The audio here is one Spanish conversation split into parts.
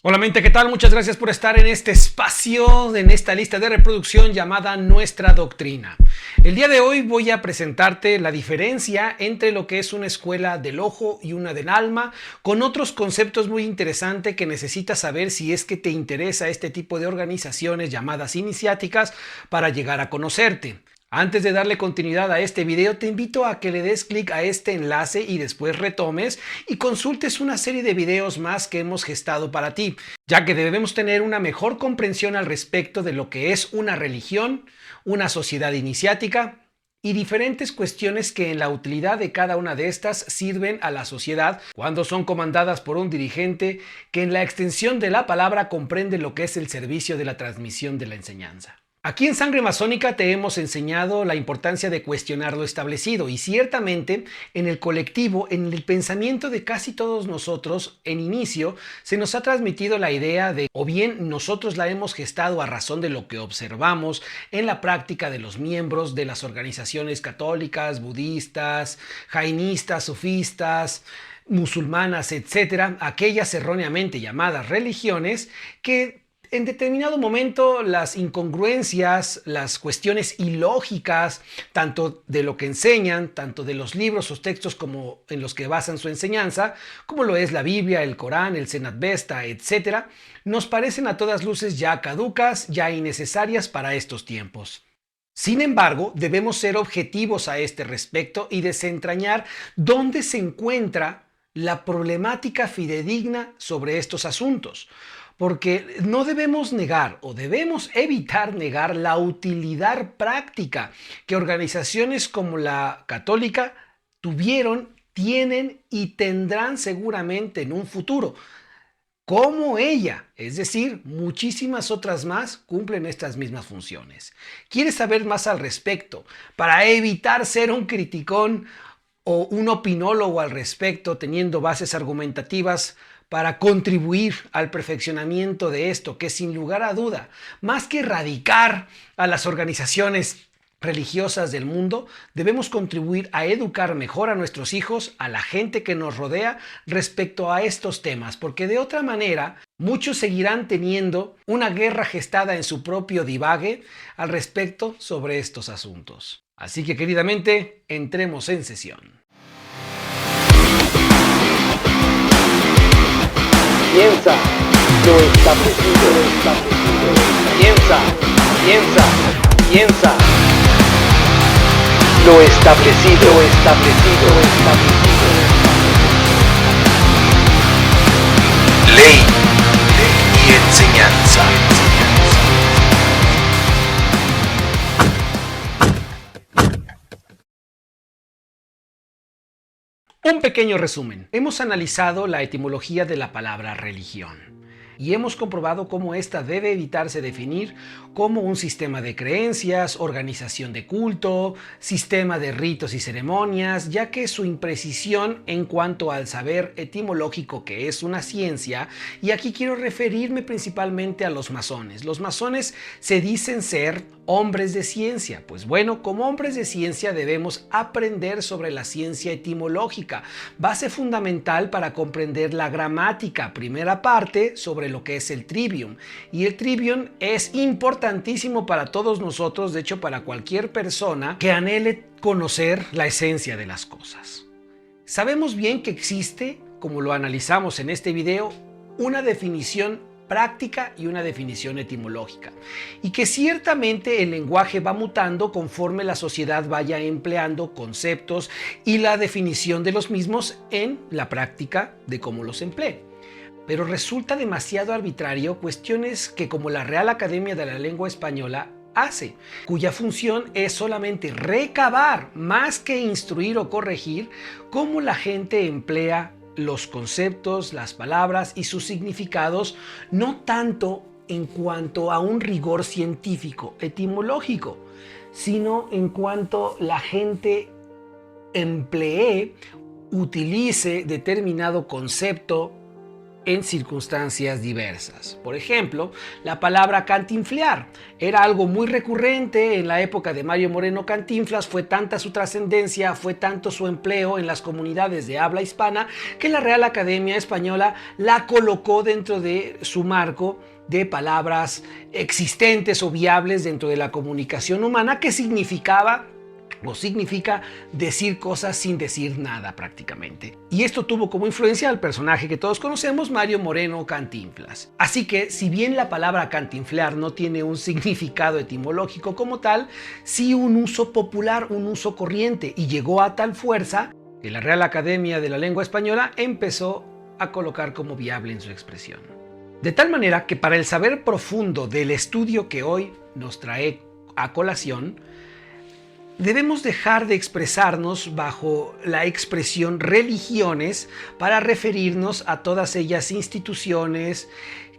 Hola mente, ¿qué tal? Muchas gracias por estar en este espacio, en esta lista de reproducción llamada Nuestra Doctrina. El día de hoy voy a presentarte la diferencia entre lo que es una escuela del ojo y una del alma, con otros conceptos muy interesantes que necesitas saber si es que te interesa este tipo de organizaciones llamadas iniciáticas para llegar a conocerte. Antes de darle continuidad a este video, te invito a que le des clic a este enlace y después retomes y consultes una serie de videos más que hemos gestado para ti, ya que debemos tener una mejor comprensión al respecto de lo que es una religión, una sociedad iniciática y diferentes cuestiones que en la utilidad de cada una de estas sirven a la sociedad cuando son comandadas por un dirigente que en la extensión de la palabra comprende lo que es el servicio de la transmisión de la enseñanza. Aquí en Sangre Masónica te hemos enseñado la importancia de cuestionar lo establecido y ciertamente en el colectivo, en el pensamiento de casi todos nosotros, en inicio, se nos ha transmitido la idea de o bien nosotros la hemos gestado a razón de lo que observamos en la práctica de los miembros de las organizaciones católicas, budistas, jainistas, sufistas, musulmanas, etcétera, aquellas erróneamente llamadas religiones que en determinado momento las incongruencias, las cuestiones ilógicas, tanto de lo que enseñan, tanto de los libros o textos como en los que basan su enseñanza, como lo es la Biblia, el Corán, el Senat Vesta, etc., nos parecen a todas luces ya caducas, ya innecesarias para estos tiempos. Sin embargo, debemos ser objetivos a este respecto y desentrañar dónde se encuentra la problemática fidedigna sobre estos asuntos, porque no debemos negar o debemos evitar negar la utilidad práctica que organizaciones como la católica tuvieron, tienen y tendrán seguramente en un futuro. Como ella, es decir, muchísimas otras más cumplen estas mismas funciones. ¿Quieres saber más al respecto? Para evitar ser un criticón o un opinólogo al respecto, teniendo bases argumentativas para contribuir al perfeccionamiento de esto, que sin lugar a duda, más que erradicar a las organizaciones religiosas del mundo, debemos contribuir a educar mejor a nuestros hijos, a la gente que nos rodea respecto a estos temas, porque de otra manera muchos seguirán teniendo una guerra gestada en su propio divague al respecto sobre estos asuntos. Así que queridamente, entremos en sesión. Piensa, lo establecido, lo establecido. Piensa, piensa, piensa. Lo establecido, lo establecido, lo establecido. Ley y enseñanza. Un pequeño resumen. Hemos analizado la etimología de la palabra religión y hemos comprobado cómo ésta debe evitarse definir como un sistema de creencias, organización de culto, sistema de ritos y ceremonias, ya que su imprecisión en cuanto al saber etimológico, que es una ciencia, y aquí quiero referirme principalmente a los masones. Los masones se dicen ser hombres de ciencia. Pues bueno, como hombres de ciencia debemos aprender sobre la ciencia etimológica, base fundamental para comprender la gramática, primera parte sobre lo que es el trivium. Y el trivium es importantísimo para todos nosotros, de hecho para cualquier persona que anhele conocer la esencia de las cosas. Sabemos bien que existe, como lo analizamos en este video, una definición práctica y una definición etimológica, y que ciertamente el lenguaje va mutando conforme la sociedad vaya empleando conceptos y la definición de los mismos en la práctica de cómo los emplee. Pero resulta demasiado arbitrario cuestiones que, como la Real Academia de la Lengua Española hace, cuya función es solamente recabar más que instruir o corregir cómo la gente emplea los conceptos, las palabras y sus significados, no tanto en cuanto a un rigor científico etimológico, sino en cuanto la gente emplee, utilice determinado concepto en circunstancias diversas. Por ejemplo, la palabra cantinflear era algo muy recurrente en la época de Mario Moreno Cantinflas. Fue tanta su trascendencia, fue tanto su empleo en las comunidades de habla hispana, que la Real Academia Española la colocó dentro de su marco de palabras existentes o viables dentro de la comunicación humana, que significa decir cosas sin decir nada prácticamente. Y esto tuvo como influencia al personaje que todos conocemos, Mario Moreno Cantinflas. Así que, si bien la palabra cantinflear no tiene un significado etimológico como tal, sí un uso popular, un uso corriente, y llegó a tal fuerza que la Real Academia de la Lengua Española empezó a colocar como viable en su expresión. De tal manera que, para el saber profundo del estudio que hoy nos trae a colación, debemos dejar de expresarnos bajo la expresión religiones para referirnos a todas ellas instituciones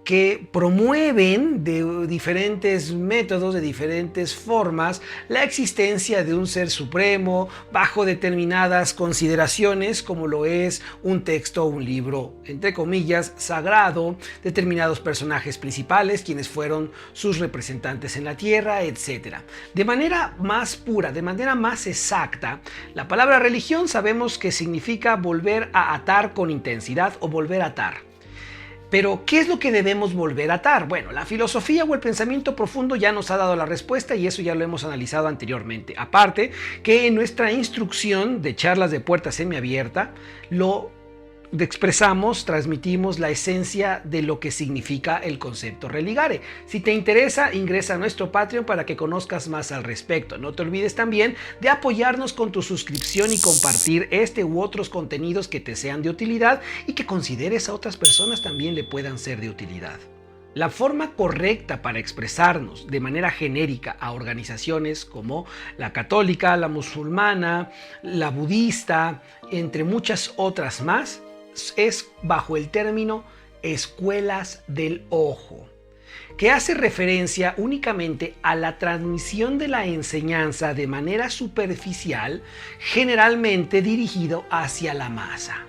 que promueven de diferentes métodos, de diferentes formas, la existencia de un ser supremo bajo determinadas consideraciones, como lo es un texto o un libro, entre comillas, sagrado, determinados personajes principales, quienes fueron sus representantes en la tierra, etc. De manera más pura, de manera más exacta, la palabra religión sabemos que significa volver a atar con intensidad o volver a atar. Pero, ¿qué es lo que debemos volver a atar? Bueno, la filosofía o el pensamiento profundo ya nos ha dado la respuesta, y eso ya lo hemos analizado anteriormente. Aparte, que en nuestra instrucción de charlas de puerta semiabierta lo expresamos, transmitimos la esencia de lo que significa el concepto religare. Si te interesa, ingresa a nuestro Patreon para que conozcas más al respecto. No te olvides también de apoyarnos con tu suscripción y compartir este u otros contenidos que te sean de utilidad y que consideres a otras personas también le puedan ser de utilidad. La forma correcta para expresarnos de manera genérica a organizaciones como la católica, la musulmana, la budista, entre muchas otras más, es bajo el término escuelas del ojo, que hace referencia únicamente a la transmisión de la enseñanza de manera superficial, generalmente dirigido hacia la masa.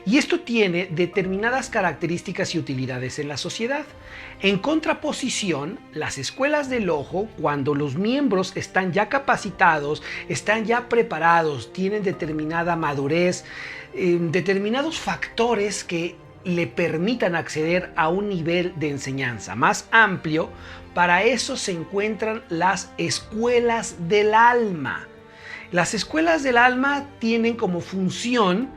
Y esto tiene determinadas características y utilidades en la sociedad. En contraposición, las escuelas del ojo, cuando los miembros están ya capacitados, están ya preparados, tienen determinada madurez, determinados factores que le permitan acceder a un nivel de enseñanza más amplio, para eso se encuentran las escuelas del alma. Las escuelas del alma tienen como función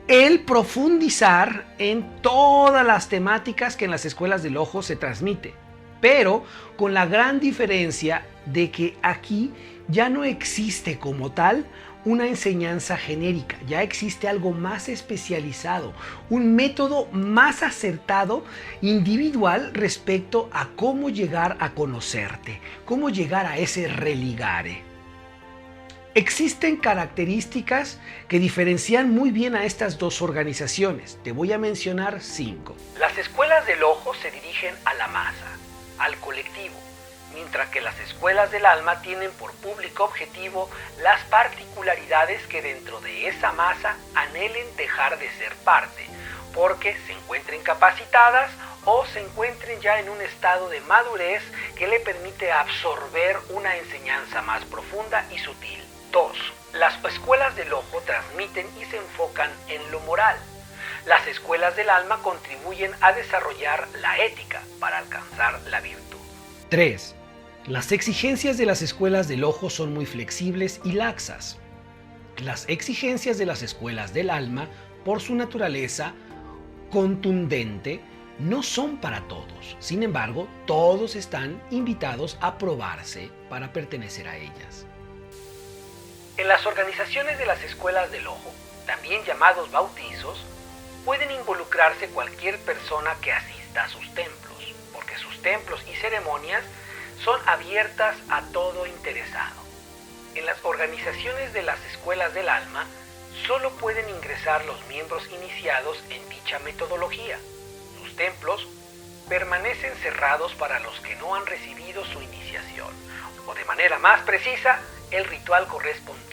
el profundizar en todas las temáticas que en las escuelas del ojo se transmite, pero con la gran diferencia de que aquí ya no existe como tal una enseñanza genérica, ya existe algo más especializado, un método más acertado, individual, respecto a cómo llegar a conocerte, cómo llegar a ese religare. Existen características que diferencian muy bien a estas dos organizaciones. Te voy a mencionar 5. Las escuelas del ojo se dirigen a la masa, al colectivo, mientras que las escuelas del alma tienen por público objetivo las particularidades que dentro de esa masa anhelen dejar de ser parte, porque se encuentren capacitadas o se encuentren ya en un estado de madurez que le permite absorber una enseñanza más profunda y sutil. 2. Las escuelas del ojo transmiten y se enfocan en lo moral. Las escuelas del alma contribuyen a desarrollar la ética para alcanzar la virtud. 3. Las exigencias de las escuelas del ojo son muy flexibles y laxas. Las exigencias de las escuelas del alma, por su naturaleza contundente, no son para todos. Sin embargo, todos están invitados a probarse para pertenecer a ellas. En las organizaciones de las escuelas del ojo, también llamados bautizos, pueden involucrarse cualquier persona que asista a sus templos, porque sus templos y ceremonias son abiertas a todo interesado. En las organizaciones de las escuelas del alma, solo pueden ingresar los miembros iniciados en dicha metodología. Sus templos permanecen cerrados para los que no han recibido su iniciación, o de manera más precisa, el ritual correspondiente.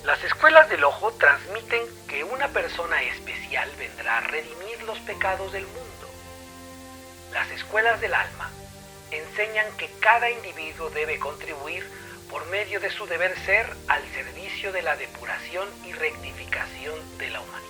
Las escuelas del ojo transmiten que una persona especial vendrá a redimir los pecados del mundo. Las escuelas del alma enseñan que cada individuo debe contribuir por medio de su deber ser al servicio de la depuración y rectificación de la humanidad.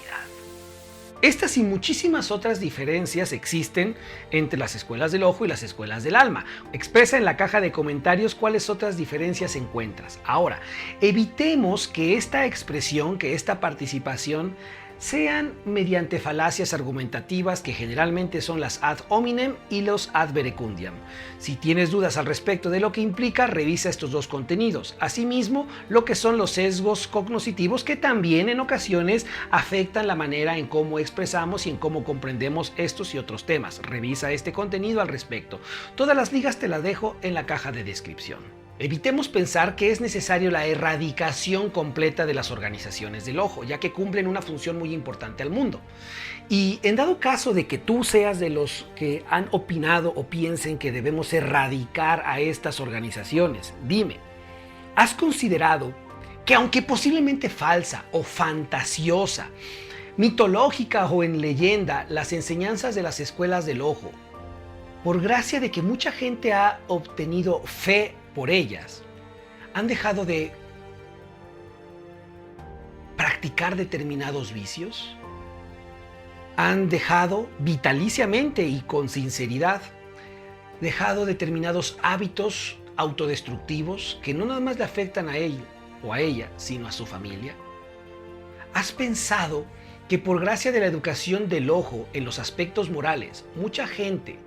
Estas y muchísimas otras diferencias existen entre las escuelas del ojo y las escuelas del alma. Expresa en la caja de comentarios cuáles otras diferencias encuentras. Ahora, evitemos que esta expresión, que esta participación sean mediante falacias argumentativas que generalmente son las ad hominem y los ad verecundiam. Si tienes dudas al respecto de lo que implica, revisa estos dos contenidos. Asimismo, lo que son los sesgos cognoscitivos que también en ocasiones afectan la manera en cómo expresamos y en cómo comprendemos estos y otros temas. Revisa este contenido al respecto. Todas las ligas te las dejo en la caja de descripción. Evitemos pensar que es necesario la erradicación completa de las organizaciones del ojo, ya que cumplen una función muy importante al mundo. Y en dado caso de que tú seas de los que han opinado o piensen que debemos erradicar a estas organizaciones, dime, ¿has considerado que aunque posiblemente falsa o fantasiosa, mitológica o en leyenda, las enseñanzas de las escuelas del ojo, por gracia de que mucha gente ha obtenido fe por ellas, han dejado de practicar determinados vicios? ¿Han dejado vitaliciamente y con sinceridad, dejado determinados hábitos autodestructivos que no nada más le afectan a él o a ella, sino a su familia? ¿Has pensado que por gracia de la educación del ojo en los aspectos morales, mucha gente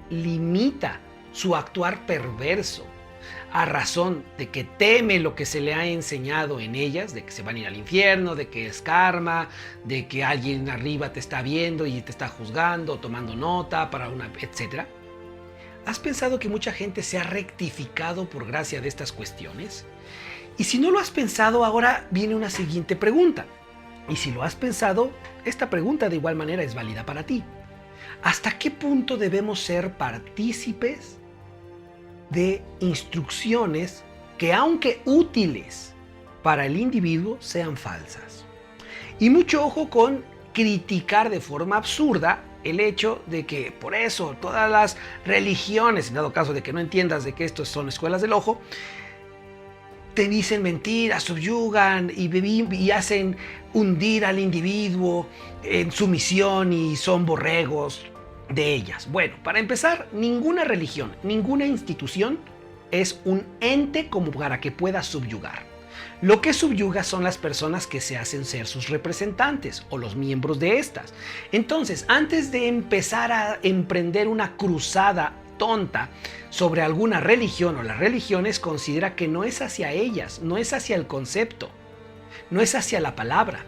limita su actuar perverso a razón de que teme lo que se le ha enseñado en ellas, de que se van a ir al infierno, de que es karma, de que alguien arriba te está viendo y te está juzgando, tomando nota para una, etcétera? ¿Has pensado que mucha gente se ha rectificado por gracia de estas cuestiones? Y si no lo has pensado, ahora viene una siguiente pregunta. Y si lo has pensado, esta pregunta de igual manera es válida para ti. ¿Hasta qué punto debemos ser partícipes de instrucciones que, aunque útiles para el individuo, sean falsas? Y mucho ojo con criticar de forma absurda el hecho de que por eso todas las religiones, en dado caso de que no entiendas de que estos son escuelas del ojo, te dicen mentiras, subyugan y hacen hundir al individuo en sumisión y son borregos de ellas. Bueno, para empezar, ninguna religión, ninguna institución es un ente como para que pueda subyugar. Lo que subyuga son las personas que se hacen ser sus representantes o los miembros de estas. Entonces, antes de empezar a emprender una cruzada tonta sobre alguna religión o las religiones, considera que no es hacia ellas, no es hacia el concepto, no es hacia la palabra,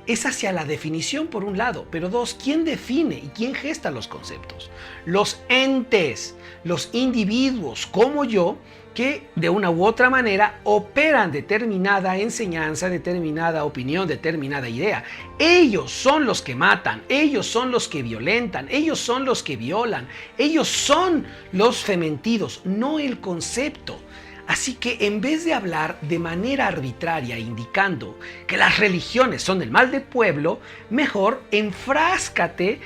es hacia la definición por un lado, pero dos, ¿quién define y quién gesta los conceptos? Los entes, los individuos como yo, que de una u otra manera operan determinada enseñanza, determinada opinión, determinada idea. Ellos son los que matan, ellos son los que violentan, ellos son los que violan, ellos son los fementidos, no el concepto. Así que en vez de hablar de manera arbitraria indicando que las religiones son el mal del pueblo, mejor enfráscate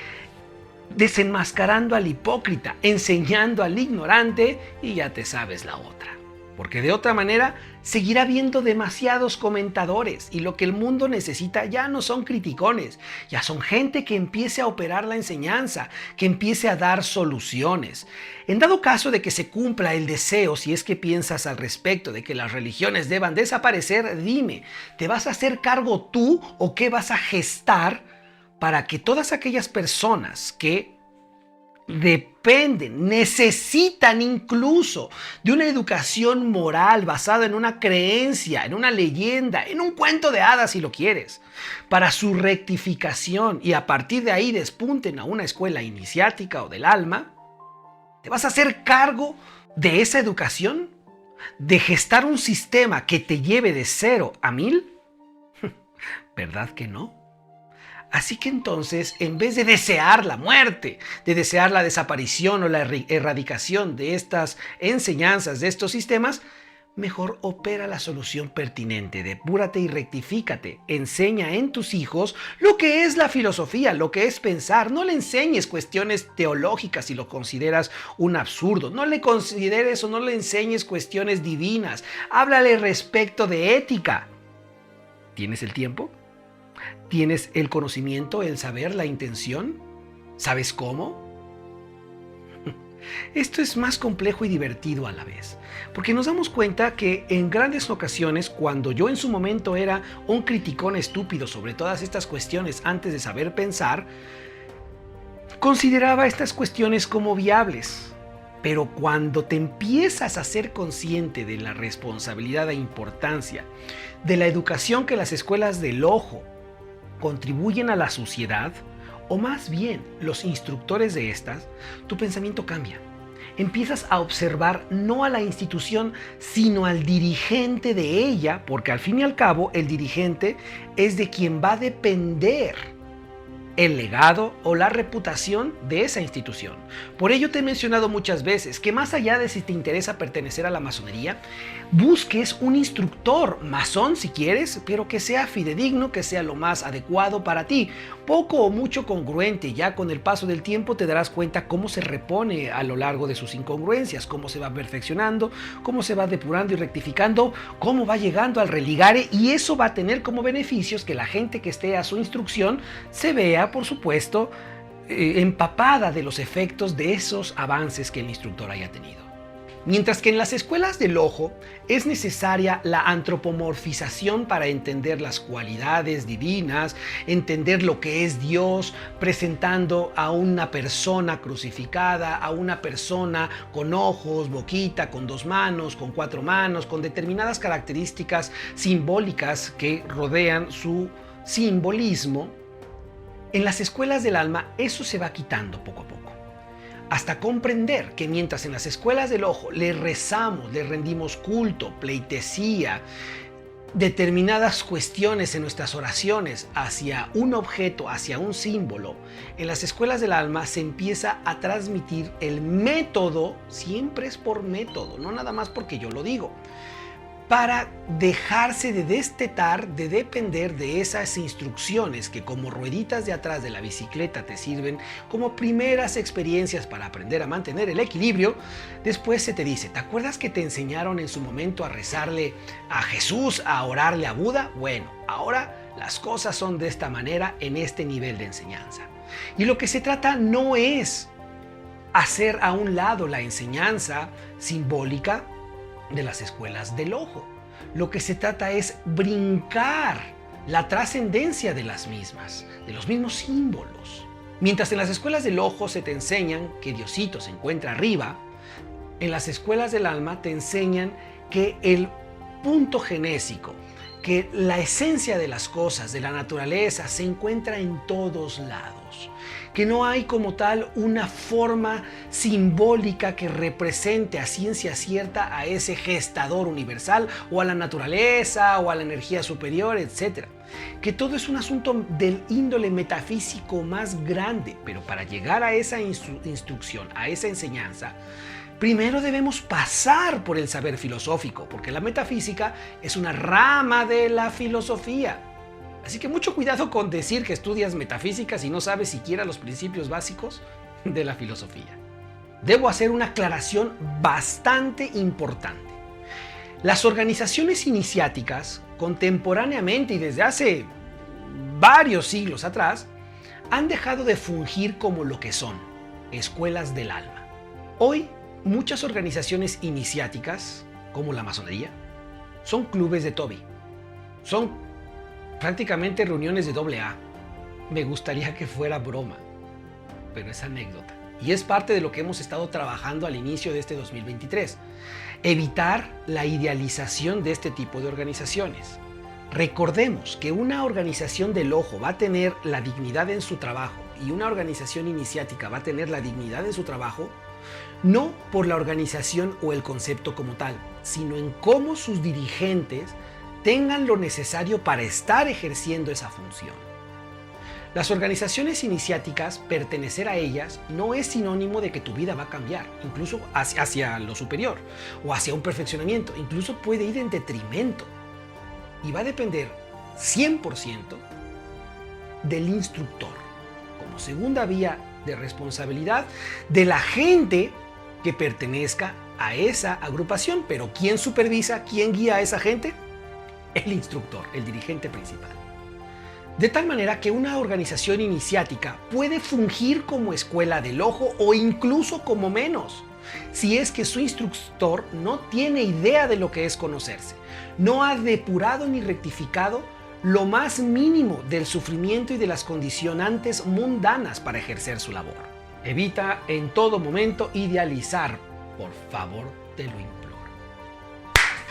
desenmascarando al hipócrita, enseñando al ignorante y ya te sabes la otra. Porque de otra manera seguirá habiendo demasiados comentadores y lo que el mundo necesita ya no son criticones, ya son gente que empiece a operar la enseñanza, que empiece a dar soluciones. En dado caso de que se cumpla el deseo, si es que piensas al respecto de que las religiones deban desaparecer, dime, ¿te vas a hacer cargo tú o qué vas a gestar para que todas aquellas personas que dependen, necesitan incluso de una educación moral basada en una creencia, en una leyenda, en un cuento de hadas si lo quieres, para su rectificación y a partir de ahí despunten a una escuela iniciática o del alma? ¿Te vas a hacer cargo de esa educación? ¿De gestar un sistema que te lleve de 0 a 1000? ¿Verdad que no? Así que entonces, en vez de desear la muerte, de desear la desaparición o la erradicación de estas enseñanzas, de estos sistemas, mejor opera la solución pertinente, depúrate y rectifícate. Enseña en tus hijos lo que es la filosofía, lo que es pensar. No le enseñes cuestiones teológicas si lo consideras un absurdo. No le consideres o no le enseñes cuestiones divinas. Háblale respecto de ética. ¿Tienes el tiempo? ¿Tienes el conocimiento, el saber, la intención? ¿Sabes cómo? Esto es más complejo y divertido a la vez, porque nos damos cuenta que en grandes ocasiones, cuando yo en su momento era un criticón estúpido sobre todas estas cuestiones antes de saber pensar, consideraba estas cuestiones como viables. Pero cuando te empiezas a ser consciente de la responsabilidad e importancia de la educación que las escuelas del ojo contribuyen a la sociedad, o más bien los instructores de estas, tu pensamiento cambia. Empiezas a observar no a la institución, sino al dirigente de ella, porque al fin y al cabo el dirigente es de quien va a depender el legado o la reputación de esa institución. Por ello te he mencionado muchas veces que más allá de si te interesa pertenecer a la masonería, busques un instructor masón si quieres, pero que sea fidedigno, que sea lo más adecuado para ti, poco o mucho congruente. Ya con el paso del tiempo te darás cuenta cómo se repone a lo largo de sus incongruencias, cómo se va perfeccionando, cómo se va depurando y rectificando, cómo va llegando al religare, y eso va a tener como beneficios que la gente que esté a su instrucción se vea, por supuesto, empapada de los efectos de esos avances que el instructor haya tenido. Mientras que en las escuelas del ojo es necesaria la antropomorfización para entender las cualidades divinas, entender lo que es Dios, presentando a una persona crucificada, a una persona con ojos, boquita, con 2 manos, con 4 manos, con determinadas características simbólicas que rodean su simbolismo. En las escuelas del alma eso se va quitando poco a poco, hasta comprender que mientras en las escuelas del ojo le rezamos, le rendimos culto, pleitesía, determinadas cuestiones en nuestras oraciones hacia un objeto, hacia un símbolo, en las escuelas del alma se empieza a transmitir el método. Siempre es por método, no nada más porque yo lo digo, para dejarse de destetar, de depender de esas instrucciones que como rueditas de atrás de la bicicleta te sirven como primeras experiencias para aprender a mantener el equilibrio. Después se te dice, ¿te acuerdas que te enseñaron en su momento a rezarle a Jesús, a orarle a Buda? Bueno, ahora las cosas son de esta manera en este nivel de enseñanza. Y lo que se trata no es hacer a un lado la enseñanza simbólica de las escuelas del ojo. Lo que se trata es brincar la trascendencia de las mismas, de los mismos símbolos. Mientras en las escuelas del ojo se te enseñan que Diosito se encuentra arriba, en las escuelas del alma te enseñan que el punto genésico, que la esencia de las cosas, de la naturaleza, se encuentra en todos lados. Que no hay como tal una forma simbólica que represente a ciencia cierta a ese gestador universal o a la naturaleza o a la energía superior, etc. Que todo es un asunto del índole metafísico más grande, pero para llegar a esa instrucción, a esa enseñanza, primero debemos pasar por el saber filosófico, porque la metafísica es una rama de la filosofía. Así que mucho cuidado con decir que estudias metafísica si no sabes siquiera los principios básicos de la filosofía. Debo hacer una aclaración bastante importante. Las organizaciones iniciáticas, contemporáneamente y desde hace varios siglos atrás, han dejado de fungir como lo que son, escuelas del alma. Hoy, muchas organizaciones iniciáticas, como la masonería, son clubes de Toby. Son prácticamente reuniones de AA. Me gustaría que fuera broma, pero es anécdota. Y es parte de lo que hemos estado trabajando al inicio de este 2023. Evitar la idealización de este tipo de organizaciones. Recordemos que una organización del ojo va a tener la dignidad en su trabajo y una organización iniciática va a tener la dignidad en su trabajo no por la organización o el concepto como tal, sino en cómo sus dirigentes tengan lo necesario para estar ejerciendo esa función. Las organizaciones iniciáticas, pertenecer a ellas no es sinónimo de que tu vida va a cambiar, incluso hacia lo superior o hacia un perfeccionamiento, incluso puede ir en detrimento. Y va a depender 100% del instructor, como segunda vía de responsabilidad de la gente que pertenezca a esa agrupación. Pero ¿quién supervisa, quién guía a esa gente? El instructor, el dirigente principal. De tal manera que una organización iniciática puede fungir como escuela del ojo o incluso como menos, si es que su instructor no tiene idea de lo que es conocerse, no ha depurado ni rectificado lo más mínimo del sufrimiento y de las condicionantes mundanas para ejercer su labor. Evita en todo momento idealizar, por favor, te lo imploro.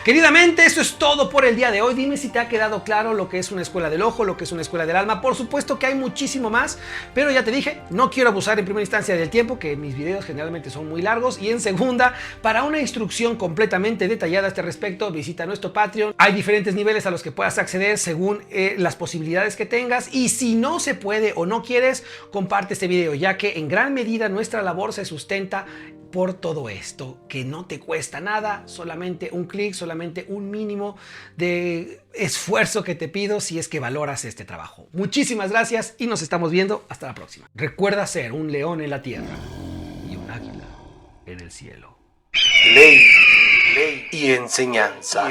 Queridamente, eso es todo por el día de hoy. Dime si te ha quedado claro lo que es una escuela del ojo, lo que es una escuela del alma. Por supuesto que hay muchísimo más, pero ya te dije, no quiero abusar en primera instancia del tiempo, que mis videos generalmente son muy largos. Y en segunda, para una instrucción completamente detallada a este respecto, visita nuestro Patreon. Hay diferentes niveles a los que puedas acceder según las posibilidades que tengas. Y si no se puede o no quieres, comparte este video, ya que en gran medida nuestra labor se sustenta por todo esto, que no te cuesta nada, solamente un clic, solamente un mínimo de esfuerzo que te pido si es que valoras este trabajo. Muchísimas gracias y nos estamos viendo hasta la próxima. Recuerda ser un león en la tierra y un águila en el cielo. Ley y enseñanza.